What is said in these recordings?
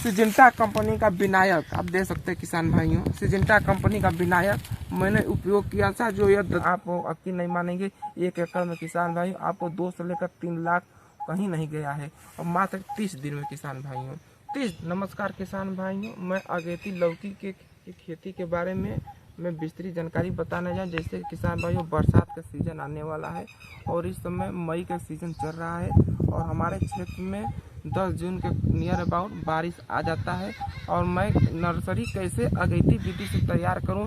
Syngenta company का विनायक आप देख सकते हैं किसान भाइयों, सिजेंटा कंपनी का विनायक मैंने उपयोग किया था। जो ये आप यकीन नहीं मानेंगे, 1 एकड़ में किसान भाइयों आपको 2 से लेकर 3 लाख कहीं नहीं गया है, और मात्र 30 दिन में किसान भाइयों 30। नमस्कार किसान भाइयों, मैं अगेती लौकी के खेती के बारे में मैं विस्तृत जानकारी बताने जाऊँ। जैसे किसान भाइयों बरसात का सीज़न आने वाला है और इस समय मई का सीज़न चल रहा है, और हमारे क्षेत्र में 10 जून के नियर अबाउट बारिश आ जाता है। और मैं नर्सरी कैसे अगेती विधि से तैयार करूं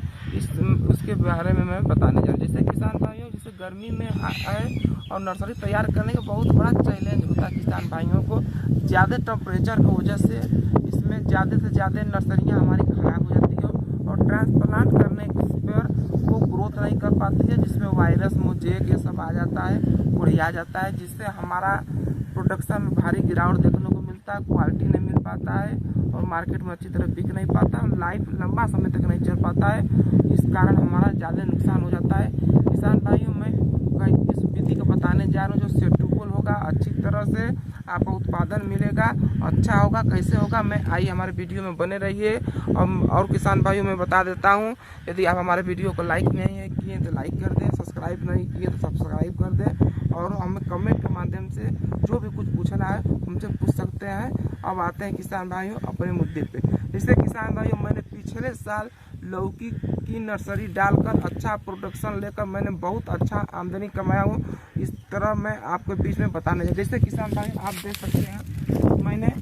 उसके बारे में मैं बताने जा रहा हूँ। जैसे किसान भाइयों, जैसे गर्मी में आए और नर्सरी तैयार करने का बहुत बड़ा चैलेंज होता है किसान भाइयों को। ज़्यादा टेम्परेचर की वजह से इसमें ज़्यादा से ज़्यादा नर्सरियाँ हमारी ख़राब हो जाती है और ट्रांसप्लांट करने पर वो ग्रोथ नहीं कर पाती है, जिसमें वायरस मोजेक ये सब आ जाता है, कुढ़िया जाता है, जिससे हमारा प्रोडक्शन में भारी गिरावट देखने को मिलता है, क्वालिटी नहीं मिल पाता है और मार्केट में अच्छी तरह बिक नहीं पाता है, लाइफ लंबा समय तक नहीं चल पाता है। इस कारण हमारा ज़्यादा नुकसान हो जाता है। किसान भाइयों, मैं इस विधि को बताने जा रहा हूँ जो सूटेबल होगा, अच्छी तरह से आपको उत्पादन मिलेगा, अच्छा होगा। कैसे होगा, मैं आइए हमारे वीडियो में बने रहिए। और किसान भाइयों मैं बता देता हूँ, यदि आप हमारे वीडियो को लाइक नहीं है किए तो लाइक कर दें, सब्सक्राइब नहीं किए तो सब्सक्राइब कर दें, और हमें कमेंट के माध्यम से जो भी कुछ पूछना है हमसे पूछ सकते हैं। अब आते हैं किसान भाइयों अपने मुद्दे पे। जैसे किसान भाइयों, मैंने पिछले साल लौकी की नर्सरी डालकर अच्छा प्रोडक्शन लेकर मैंने बहुत अच्छा आमदनी कमाया हूँ। इस तरह मैं आपके बीच में बताने जैसे किसान भाइयों आप देख सकते हैं, मैंने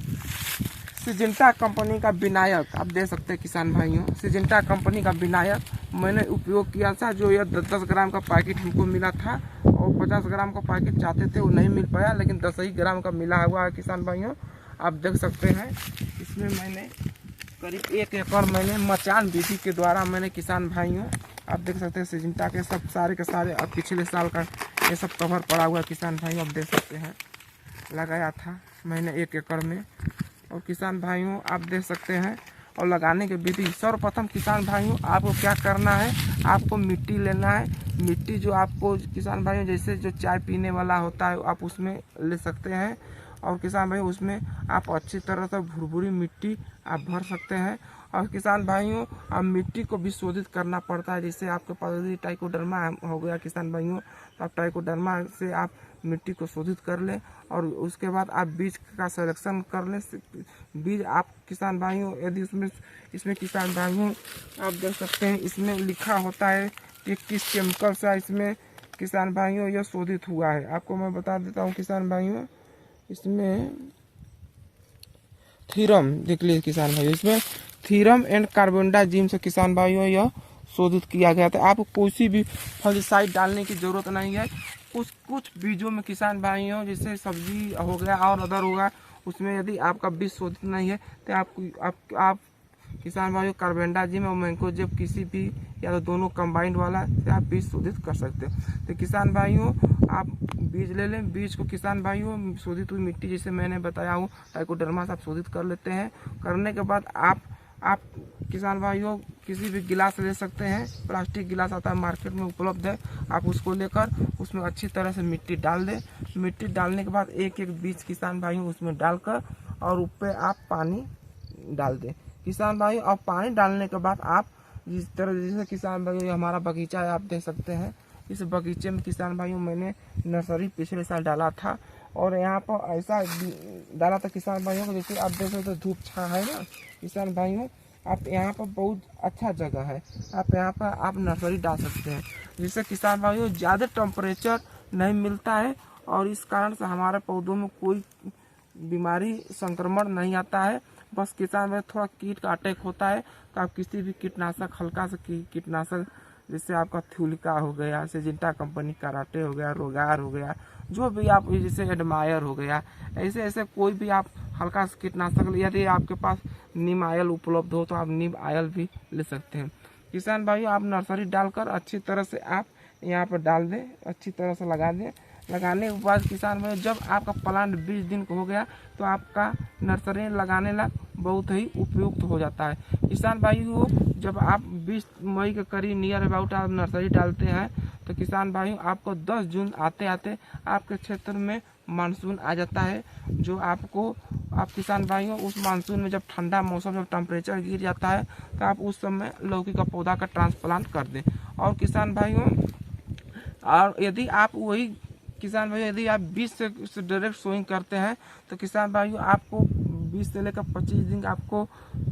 सिजेंटा कंपनी का विनायक आप देख सकते हैं किसान भाइयों, सिजेंटा कंपनी का विनायक मैंने उपयोग किया था। जो यह 10 ग्राम का पैकेट हमको मिला था और 50 ग्राम का पैकेट चाहते थे, वो नहीं मिल पाया, लेकिन 10 ही ग्राम का मिला हुआ है किसान भाइयों, आप देख सकते हैं। इसमें मैंने करीब 1 एकड़ मैंने मचान विधि के द्वारा मैंने किसान भाइयों आप देख सकते हैं सिजेंटा के सब सारे के सारे अब पिछले साल का ये सब कवर पड़ा हुआ है किसान भाइयों, आप देख सकते हैं लगाया था मैंने 1 एकड़ में। और किसान भाइयों आप देख सकते हैं, और लगाने की विधि सर्वप्रथम किसान भाइयों आपको क्या करना है, आपको मिट्टी लेना है। मिट्टी जो आपको किसान भाइयों जैसे जो चाय पीने वाला होता है आप उसमें ले सकते हैं, और किसान भाइयों उसमें आप अच्छी तरह से भुरभुरी मिट्टी आप भर सकते हैं। और किसान भाइयों आप मिट्टी को भी शोधित करना पड़ता है। जैसे आपके पास यदि ट्राइकोडर्मा हो गया किसान भाइयों, तो आप ट्राइकोडर्मा से आप मिट्टी को शोधित कर लें, और उसके बाद आप बीज का सिलेक्शन कर लें। बीज आप किसान भाइयों यदि इसमें किसान भाइयों आप देख सकते हैं इसमें लिखा होता है कि किस केमिकल से इसमें किसान भाइयों यह शोधित हुआ है। आपको मैं बता देता हूँ किसान भाइयों, इसमें थीरम देख लीजिए किसान भाइयों, इसमें थीरम एंड कार्बोडाजिम से किसान भाइयों यह शोधित किया गया था। आपको कोई भी फंगिसाइड डालने की जरूरत नहीं है। कुछ बीजों में किसान भाइयों जैसे सब्जी हो गया और अदर होगा, उसमें यदि आपका बीज शोधित नहीं है तो आप किसान भाइयों कार्बोडाजिम और मैंकोजेब किसी भी या तो दोनों कंबाइंड वाला से आप बीज शोधित कर सकते हैं। तो किसान भाइयों आप बीज ले लें, बीज को किसान भाइयों शोधित हुई मिट्टी जैसे मैंने बताया हूँ ट्राइकोडर्मा से आप शोधित कर लेते हैं। करने के बाद आप किसान भाइयों किसी भी गिलास ले सकते हैं, प्लास्टिक गिलास आता है मार्केट में उपलब्ध है, आप उसको लेकर उसमें अच्छी तरह से मिट्टी डाल दें। मिट्टी डालने के बाद एक एक बीज किसान भाइयों उसमें डालकर और ऊपर आप पानी डाल दें किसान भाइयों। और पानी डालने के बाद आप जिस तरह जैसे किसान भाइयों हमारा बगीचा है आप देख सकते हैं, इस बगीचे में किसान भाइयों मैंने नर्सरी पिछले साल डाला था, और यहाँ पर ऐसा डाला था किसान भाइयों को जैसे आप देख सकते धूप छाँ है ना किसान भाइयों, आप यहाँ पर बहुत अच्छा जगह है, आप यहाँ पर आप नर्सरी डाल सकते हैं, जिससे किसान भाइयों ज़्यादा टेम्परेचर नहीं मिलता है और इस कारण से हमारे पौधों में कोई बीमारी संक्रमण नहीं आता है। बस किसान भाई थोड़ा कीट का अटैक होता है तो आप किसी भी कीटनाशक हल्का सा कीटनाशक जैसे आपका थ्यूलिका हो गया, सिजेंटा कंपनी कराटे हो गया, रोगार हो गया, जो भी आप जैसे एडमायर हो गया, ऐसे ऐसे कोई भी आप हल्का सा कीटनाशक, यदि आपके पास नीम आयल उपलब्ध हो तो आप नीम आयल भी ले सकते हैं। किसान भाइयों आप नर्सरी डालकर अच्छी तरह से आप यहाँ पर डाल दें, अच्छी तरह से लगा दें। लगाने के बाद किसान भाई जब आपका प्लांट 20 दिन का हो गया तो आपका नर्सरी लगाने ला बहुत ही उपयुक्त हो जाता है। किसान भाइयों जब आप 20 मई के करीब नियर अबाउट आप नर्सरी डालते हैं तो किसान भाइयों आपको 10 जून आते आते आपके क्षेत्र में मानसून आ जाता है, जो आपको आप किसान भाइयों उस मानसून में जब ठंडा मौसम, जब टेम्परेचर गिर जाता है, तो आप उस समय लौकी का पौधा का ट्रांसप्लांट कर दें। और किसान भाइयों, और यदि आप वही किसान भाइयों यदि आप 20 से डायरेक्ट सोइंग करते हैं, तो किसान भाइयों आपको 20 से लेकर 25 दिन आपको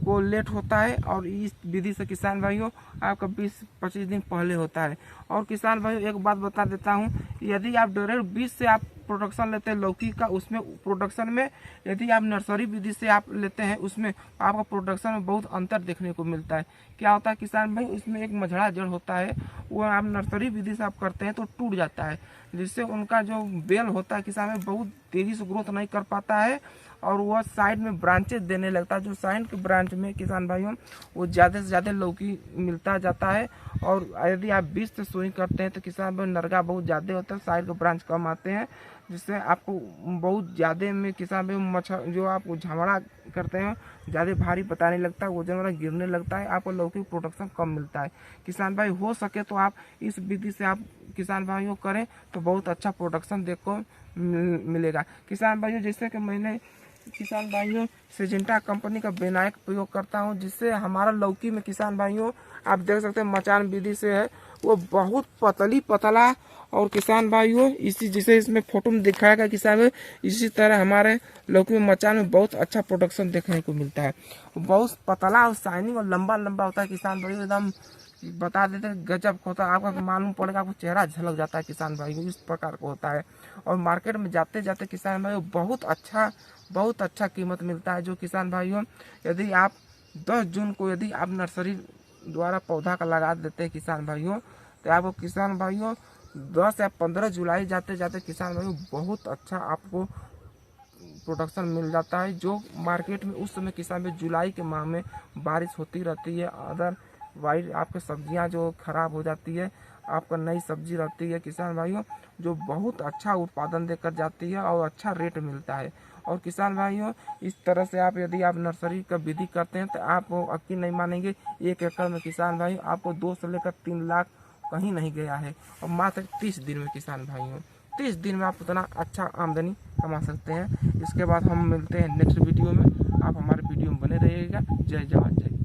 को लेट होता है, और इस विधि से किसान भाइयों आपका 20-25 दिन पहले होता है। और किसान भाइयों एक बात बता देता हूँ, यदि आप डायरेक्ट 20 से आप प्रोडक्शन लेते हैं लौकी का, उसमें प्रोडक्शन में यदि आप नर्सरी विधि से आप लेते हैं, उसमें आपका प्रोडक्शन में बहुत अंतर देखने को मिलता है। क्या होता है किसान भाई, उसमें एक मझड़ा जड़ होता है, वो आप नर्सरी विधि से आप करते हैं तो टूट जाता है, जिससे उनका जो बेल होता है किसान में बहुत तेज़ी से ग्रोथ नहीं कर पाता है, और वह साइड में ब्रांचेस देने लगता है। जो साइड के ब्रांच में किसान भाइयों वो ज़्यादा से ज़्यादा लौकी मिलता जाता है। और यदि आप 20 से सोइंग करते हैं तो किसान भाई नरगा बहुत ज़्यादा होता है, साइड के ब्रांच कम आते हैं, जिससे आपको बहुत ज़्यादा में किसान भाई मच्छर जो आप झमड़ा करते हैं ज़्यादा भारी पता नहीं लगता, वजन वाला गिरने लगता है, आपको लौकी प्रोडक्शन कम मिलता है। किसान भाई हो सके तो आप इस विधि से आप किसान भाइयों करें तो बहुत अच्छा प्रोडक्शन देखो मिलेगा। किसान भाइयों जैसे कि मैंने किसान भाइयों सिजेंटा कंपनी का विनायक प्रयोग करता हूं, जिससे हमारा लौकी में किसान भाइयों आप देख सकते हैं मचान विधि से है, वो बहुत पतला। और किसान भाइयों इसी जिसे इसमें फोटो में दिखाया गया किसान भाई, इसी तरह हमारे लौकी में मचान में बहुत अच्छा प्रोडक्शन देखने को मिलता है। बहुत पतला और शाइनिंग और लंबा होता है किसान भाइयों, एकदम बता देते हैं गजब होता है, आपका मालूम पड़ेगा, आपको चेहरा झलक जाता है किसान भाइयों, इस प्रकार का होता है। और मार्केट में जाते जाते किसान भाइयों बहुत अच्छा कीमत मिलता है। जो किसान भाइयों यदि आप 10 जून को यदि आप नर्सरी द्वारा पौधा का लगा देते हैं किसान भाइयों, तो आपको किसान भाइयों 10 या 15 जुलाई जाते जाते किसान भाइयों बहुत अच्छा आपको प्रोडक्शन मिल जाता है। जो मार्केट में उस समय किसान भाई जुलाई के माह में बारिश होती रहती है, अदर वाइट आपके सब्जियां जो खराब हो जाती है, आपका नई सब्जी रहती है किसान भाइयों, जो बहुत अच्छा उत्पादन देकर जाती है और अच्छा रेट मिलता है। और किसान भाइयों इस तरह से आप यदि आप नर्सरी का विधि करते हैं तो आप यकीन नहीं मानेंगे, 1 एकड़ में किसान भाई आपको 2 से लेकर 3 लाख कहीं नहीं गया है, और मात्र 30 दिन में किसान भाइयों 30 दिन में आप उतना अच्छा आमदनी कमा सकते हैं। इसके बाद हम मिलते हैं नेक्स्ट वीडियो में, आप हमारे वीडियो में बने रहिएगा। जय जवान जय